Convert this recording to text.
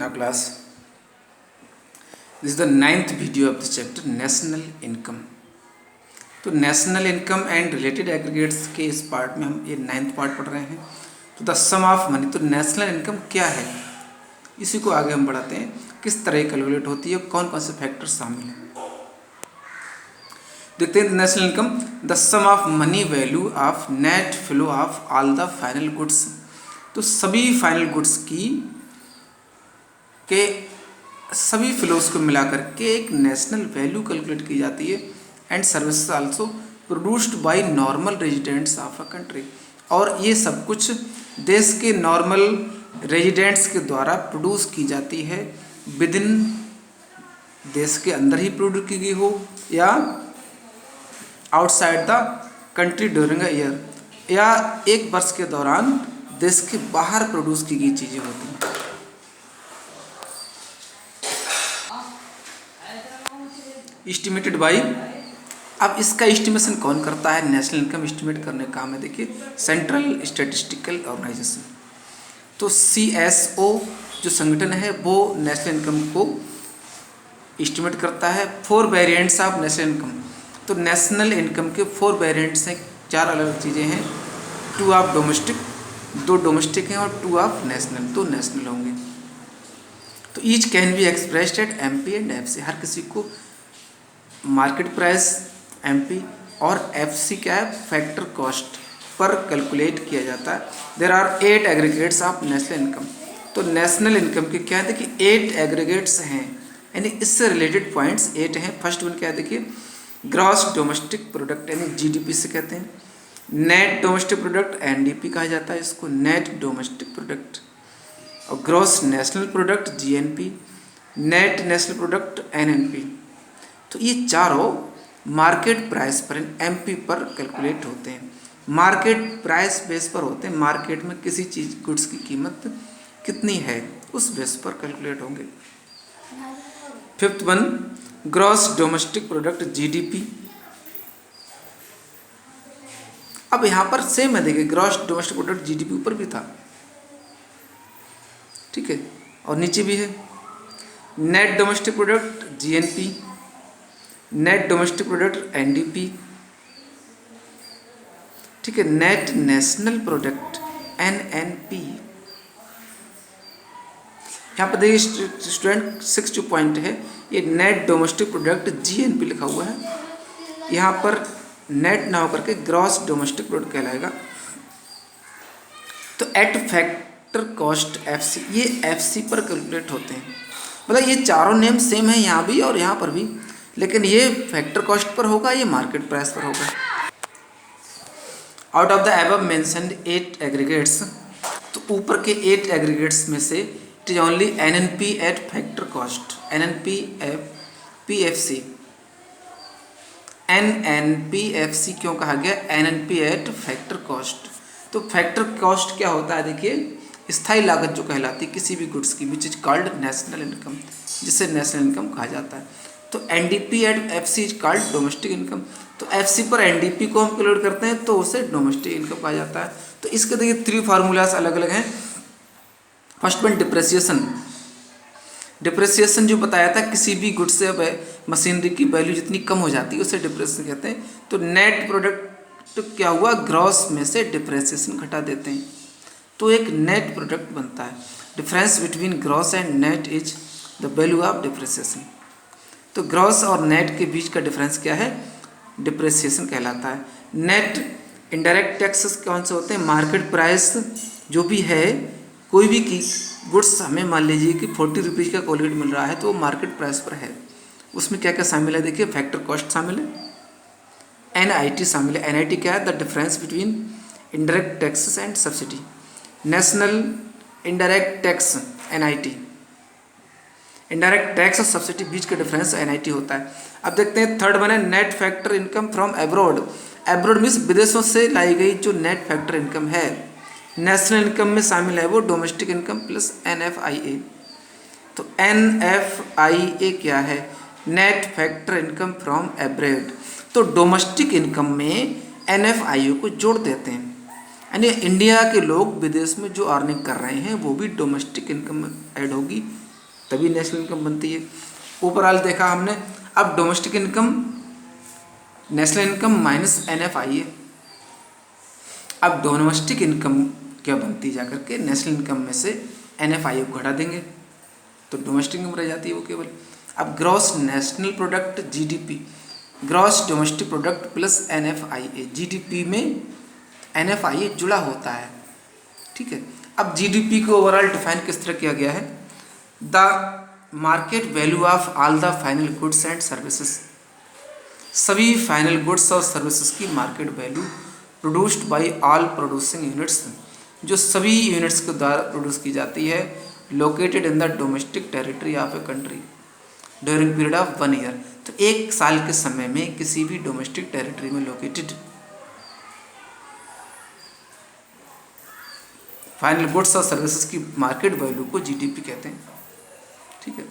Now class, this is the 9th video of the chapter national income. तो national income and related aggregates के इस part में हम ये 9th पार्ट पढ़ रहे हैं. तो द सम ऑफ मनी, तो नेशनल इनकम क्या है, इसी को आगे हम बढ़ाते हैं. किस तरह कैलकुलेट होती है, कौन कौन से फैक्टर शामिल हैं. देखते हैं national income. The sum of money value of net flow of all the final goods. तो सभी फाइनल गुड्स के सभी फ्लोज को मिलाकर के एक नेशनल वैल्यू कैलकुलेट की जाती है. And services also produced by normal residents of a country. और ये सब कुछ देश के नॉर्मल रेजिडेंट्स के द्वारा प्रोड्यूस की जाती है. विद इन देश के अंदर ही प्रोड्यूस की गई हो या outside the country during a year, या एक वर्ष के दौरान देश के बाहर प्रोड्यूस की गई चीज़ें होती हैं. एस्टिमेटेड बाई, अब इसका एस्टिमेशन कौन करता है, नेशनल इनकम एस्टिमेट करने का काम है. देखिए, सेंट्रल स्टैटिस्टिकल ऑर्गेनाइजेशन. तो CSO जो संगठन है वो नेशनल इनकम को एस्टिमेट करता है. 4 वेरिएंट्स ऑफ नेशनल इनकम. तो नेशनल इनकम के 4 वेरिएंट्स हैं, 4 अलग चीज़ें हैं. 2 ऑफ डोमेस्टिक, 2 डोमेस्टिक हैं और 2 ऑफ नेशनल, 2 नेशनल होंगे. तो each can be expressed at MP and FC. हर किसी को मार्केट प्राइस MP और FC क्या है, फैक्टर कॉस्ट पर कैलकुलेट किया जाता है. There are 8 aggregates of national income. तो नेशनल इनकम के क्या है, देखिए 8 एग्रीगेट्स हैं, यानी इससे रिलेटेड पॉइंट्स 8 हैं. फर्स्ट वन क्या है, देखिए ग्रॉस डोमेस्टिक प्रोडक्ट, यानी GDP से कहते हैं. नेट डोमेस्टिक प्रोडक्ट NDP कहा जाता है इसको, नेट डोमेस्टिक प्रोडक्ट. और gross national product GNP, net national product NNP. तो ये चारों मार्केट प्राइस पर MP पर कैलकुलेट होते हैं. मार्केट प्राइस बेस पर होते हैं. मार्केट में किसी चीज़ गुड्स की कीमत कितनी है उस बेस पर कैलकुलेट होंगे. 5th one gross domestic product GDP. अब यहाँ पर सेम है, देखिए ग्रॉस डोमेस्टिक प्रोडक्ट GDP ऊपर भी था, ठीक है, और नीचे भी है. Net domestic product GNP, net domestic product NDP, ठीक है. Net national product NNP. यहाँ पर देखिए स्टूडेंट 6 जो पॉइंट है, ये नेट डोमेस्टिक प्रोडक्ट GNP लिखा हुआ है. यहाँ पर नेट ना होकर के ग्रॉस डोमेस्टिक प्रोडक्ट कहलाएगा. तो एट फैक्टर कॉस्ट FC, ये FC पर कैलकुलेट होते हैं. मतलब ये चारों नेम सेम है यहाँ भी और यहाँ पर भी, लेकिन ये फैक्टर कॉस्ट पर होगा, ये मार्केट प्राइस पर होगा. Out of the above mentioned 8 aggregates, तो ऊपर के 8 एग्रीगेट्स में से it is only NNP eight factor cost. PFC, NNPFC क्यों कहा गया, NNP एट फैक्टर कॉस्ट. तो फैक्टर कॉस्ट क्या होता है, देखिए स्थायी लागत जो कहलाती है किसी भी गुड्स की, which is called national income, जिसे नेशनल इनकम कहा जाता है. तो NDP at FC is called domestic income. तो FC पर NDP को हम कैलकुलेट करते हैं तो उसे डोमेस्टिक इनकम कहा जाता है. तो इसके देखिए 3 फार्मूलाज अलग अलग हैं. First one depreciation. डिप्रेसिएशन जो बताया था, किसी भी गुड्स से मशीनरी की वैल्यू जितनी कम हो जाती है उसे डिप्रेसिएशन कहते हैं. तो नेट प्रोडक्ट क्या हुआ, ग्रॉस में से डिप्रेसिएशन घटा देते हैं तो एक नेट प्रोडक्ट बनता है. Difference between gross and net is the value of depreciation. तो ग्रॉस और नेट के बीच का डिफरेंस क्या है, डिप्रेसिएशन कहलाता है. नेट इनडायरेक्ट टैक्सेस कौन से होते हैं, मार्केट प्राइस जो भी है, कोई भी की गुड्स हमें मान लीजिए कि 40 रुपीज़ का कोलगेट मिल रहा है तो वो मार्केट प्राइस पर है. उसमें क्या क्या शामिल है, देखिए फैक्टर कॉस्ट शामिल है, NIT शामिल है. NIT क्या है, the difference between indirect taxes and subsidy. National indirect tax NIT, indirect tax और सब्सिडी बीच का डिफरेंस NIT होता है. अब देखते हैं थर्ड वन है net factor income from abroad. Abroad means विदेशों से लाई गई जो नेट फैक्टर इनकम है. नेशनल इनकम में शामिल है वो डोमेस्टिक इनकम प्लस NFIA. तो NFIA क्या है, net factor income from abroad. तो डोमेस्टिक इनकम में NFIA को जोड़ देते हैं, यानी इंडिया के लोग विदेश में जो अर्निंग कर रहे हैं वो भी डोमेस्टिक इनकम में ऐड होगी. तभी नेशनल इनकम बनती है। ओवरऑल देखा हमने। अब domestic income, national income minus NFI है। अब डोमेस्टिक इनकम क्या बनती जा करके, नेशनल इनकम में से NFI को घटा देंगे तो डोमेस्टिक इनकम रह जाती है वो केवल। अब gross national product GDP, gross domestic product plus NFI, GDP में NFI जुड़ा होता है, ठीक है। अब GDP को ओवरऑल डिफाइन किस तरह किया गया है, the market value of all the final goods and services, सभी फाइनल गुड्स और सर्विसेज की market value produced by all producing units, जो सभी यूनिट्स के द्वारा प्रोड्यूस की जाती है, located in the domestic territory of a country during period of 1 year. तो 1 साल के समय में किसी भी डोमेस्टिक टेरिटरी में लोकेटेड फाइनल गुड्स और सर्विसेज की मार्केट वैल्यू को GDP कहते हैं, ठीक है।